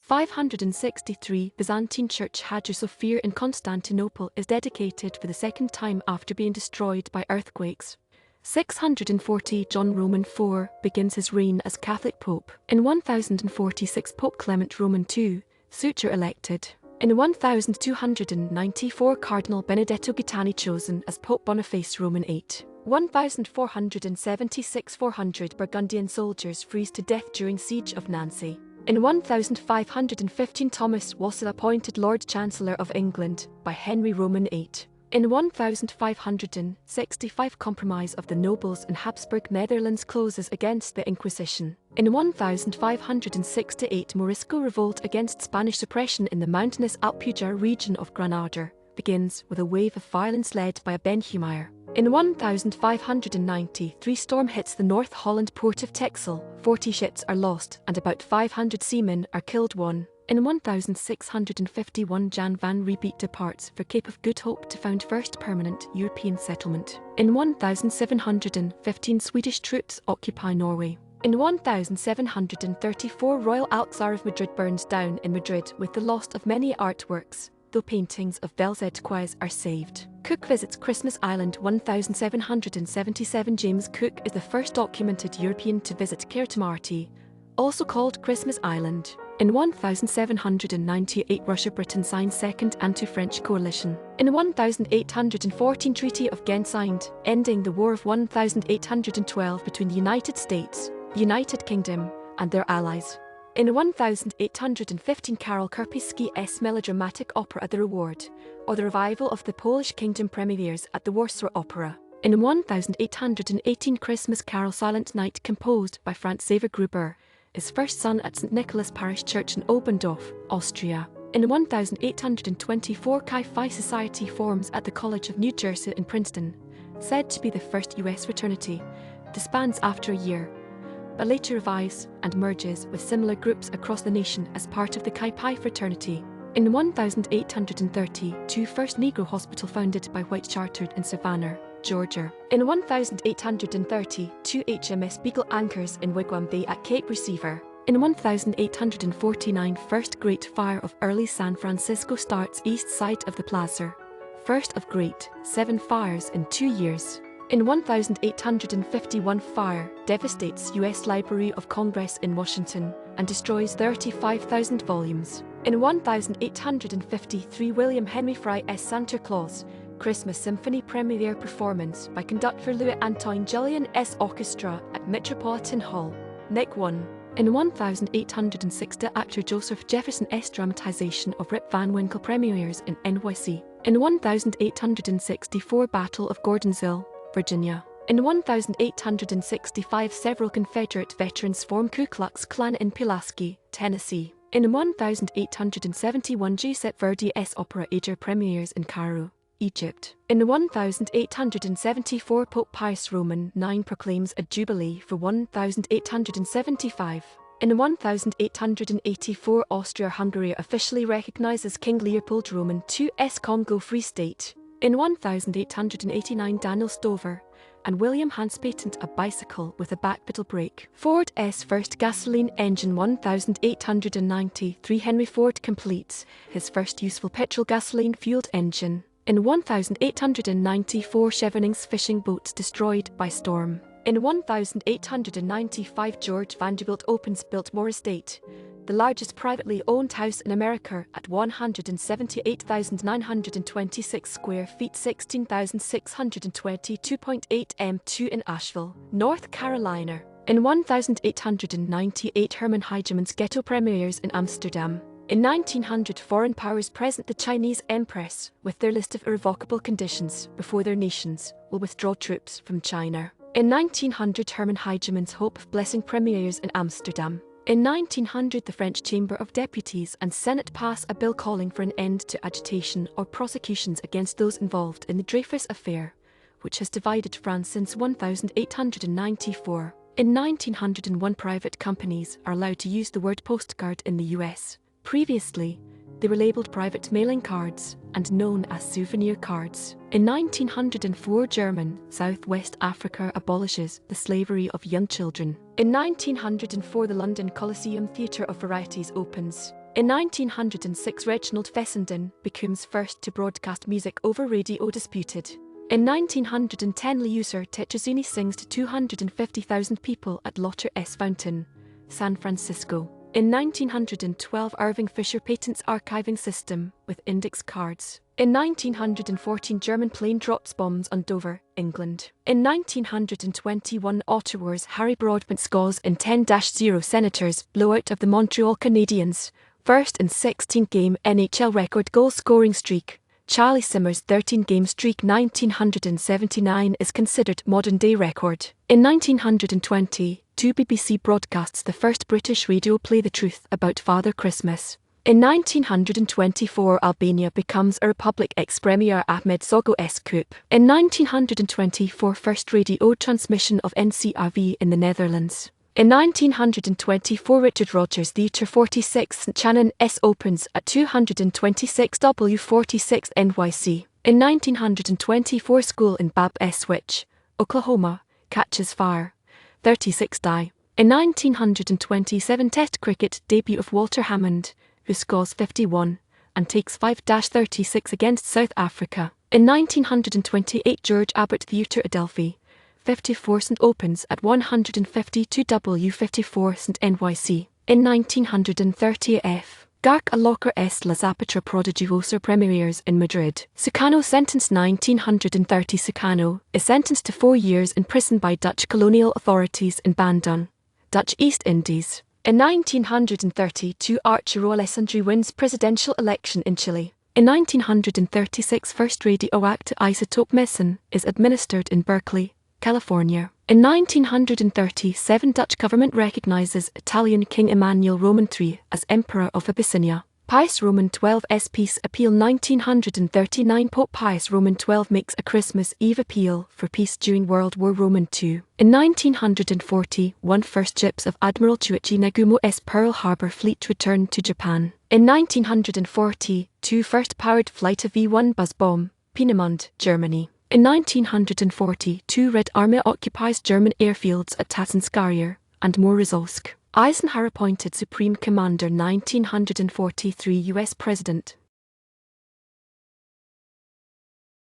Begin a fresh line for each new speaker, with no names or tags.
563 Byzantine Church Hagia Sophia in Constantinople is dedicated for the second time after being destroyed by earthquakes. 640 John Roman IV begins his reign as Catholic Pope. In 1046 Pope Clement II, suitor elected. In 1294 Cardinal Benedetto Gaetani chosen as Pope Boniface VIII. 1476 400 Burgundian soldiers freeze to death during Siege of Nancy. In 1515 Thomas Wolsey appointed Lord Chancellor of England by Henry VIII. In 1565 Compromise of the Nobles in Habsburg Netherlands closes against the Inquisition. In 1568 Morisco Revolt against Spanish suppression in the mountainous Alpujar region of Granada begins with a wave of violence led by Aben Humeya. In 1593 storm hits the North Holland port of Texel, 40 ships are lost and about 500 seamen are killed. In 1651 Jan van Riebeeck departs for Cape of Good Hope to found first permanent European settlement. In 1715 Swedish troops occupy Norway. In 1734 Royal Alcázar of Madrid burns down in Madrid with the loss of many artworks, though paintings of Belzédquez are saved. Cook visits Christmas Island 1777 James Cook is the first documented European to visit Kirtimati, also called Christmas Island. In 1798 Russia-Britain signed Second Anti-French Coalition. In 1814 Treaty of Ghent signed, ending the War of 1812 between the United States, the United Kingdom, and their allies. In 1815 Karol Kurpiński's melodramatic opera The Reward, or the revival of the Polish Kingdom premieres at the Warsaw Opera. In 1818 Christmas Carol Silent Night composed by Franz Xaver Gruber, is first sung at St Nicholas Parish Church in Obendorf, Austria. In 1824 Chi Phi Society forms at the College of New Jersey in Princeton, said to be the first U.S. fraternity, disbands after a year, but later revives and merges with similar groups across the nation as part of the Chi Pi Fraternity. In 1832 First Negro Hospital founded by White chartered in Savannah, Georgia. In 1832 HMS Beagle anchors in Wigwam Bay at Cape Receiver. In 1849 First Great Fire of early San Francisco starts east side of the plaza. First of great, 7 fires in 2 years. In 1851 fire devastates U.S. Library of Congress in Washington and destroys 35,000 volumes. In 1853 William Henry Fry's Santa Claus Christmas Symphony premiere performance by conductor Louis Antoine Jullien's orchestra at Metropolitan Hall, Nick 1. In 1860 Actor Joseph Jefferson's dramatization of Rip Van Winkle premieres in NYC. In 1864 Battle of Gordonsville, Virginia. In 1865 several Confederate veterans form Ku Klux Klan in Pulaski, Tennessee. In 1871 Giuseppe Verdi's opera Ager premieres in Cairo, Egypt. In 1874 Pope Pius IX proclaims a jubilee for 1875. In 1884 Austria-Hungary officially recognizes King Leopold II's Congo Free State. In 1889 Daniel Stover and William Hans patent a bicycle with a back pedal brake. Ford's first gasoline engine 1893 Henry Ford completes his first useful petrol gasoline-fueled engine. In 1894 Chevenix's fishing boats destroyed by storm. In 1895 George Vanderbilt opens Biltmore Estate, the largest privately owned house in America at 178,926 square feet 16,622.8 m2 in Asheville, North Carolina. In 1898 Hermann Heigemann's Ghetto premieres in Amsterdam. In 1900 foreign powers present the Chinese Empress with their list of irrevocable conditions before their nations will withdraw troops from China. In 1900 Hermann Heigemann's Hope of Blessing premieres in Amsterdam. In 1900 the French Chamber of Deputies and Senate pass a bill calling for an end to agitation or prosecutions against those involved in the Dreyfus affair, which has divided France since 1894. In 1901 private companies are allowed to use the word postcard in the US. Previously, they were labelled private mailing cards and known as souvenir cards. In 1904 German, Southwest Africa abolishes the slavery of young children. In 1904 the London Coliseum Theatre of Varieties opens. In 1906, Reginald Fessenden becomes first to broadcast music over radio disputed. In 1910, Liuser Tetrazzini sings to 250,000 people at Lotter S Fountain, San Francisco. In 1912, Irving Fisher patents archiving system with index cards. In 1914, German plane drops bombs on Dover, England. In 1921, Ottawa's Harry Broadbent scores in 10-0 Senators blowout of the Montreal Canadiens, first in 16-game NHL record goal-scoring streak. Charlie Simmer's 13-game streak 1979 is considered modern-day record. In 1920, 2 BBC broadcasts the first British radio play The Truth About Father Christmas. In 1924, Albania becomes a republic ex-Premier Ahmed Zogo's coup. In 1924, first radio transmission of NCRV in the Netherlands. In 1924, Richard Rogers Theatre 46 St Channon S opens at 226W46 NYC. In 1924, school in Bab Switch, Oklahoma, catches fire. 36 die. In 1927, Test cricket debut of Walter Hammond, who scores 51 and takes 5-36 against South Africa. In 1928, George Abbott Theatre Adelphi 54 St opens at 152W54 St NYC. In 1930, F. Garc a Locker S La Zapatra Prodigiosa premieres in Madrid. Sukarno sentenced 1930. Sukarno is sentenced to 4 years in prison by Dutch colonial authorities in Bandung, Dutch East Indies. In 1932, Arturo Alessandri wins presidential election in Chile. In 1936, first radioactive isotope medicine is administered in Berkeley, California. In 1937, Dutch government recognizes Italian King Emmanuel Roman III as Emperor of Abyssinia. Pius Roman XII's peace appeal 1939, Pope Pius Roman XII makes a Christmas Eve appeal for peace during World War II. In 1941, first ships of Admiral Chuichi Nagumo's Pearl Harbor fleet returned to Japan. In 1942, first powered flight of V-1 buzz bomb, Peenemünde, Germany. In 1942, Red Army occupies German airfields at Tatanskaya and Morozovsk. Eisenhower appointed Supreme Commander 1943 U.S. President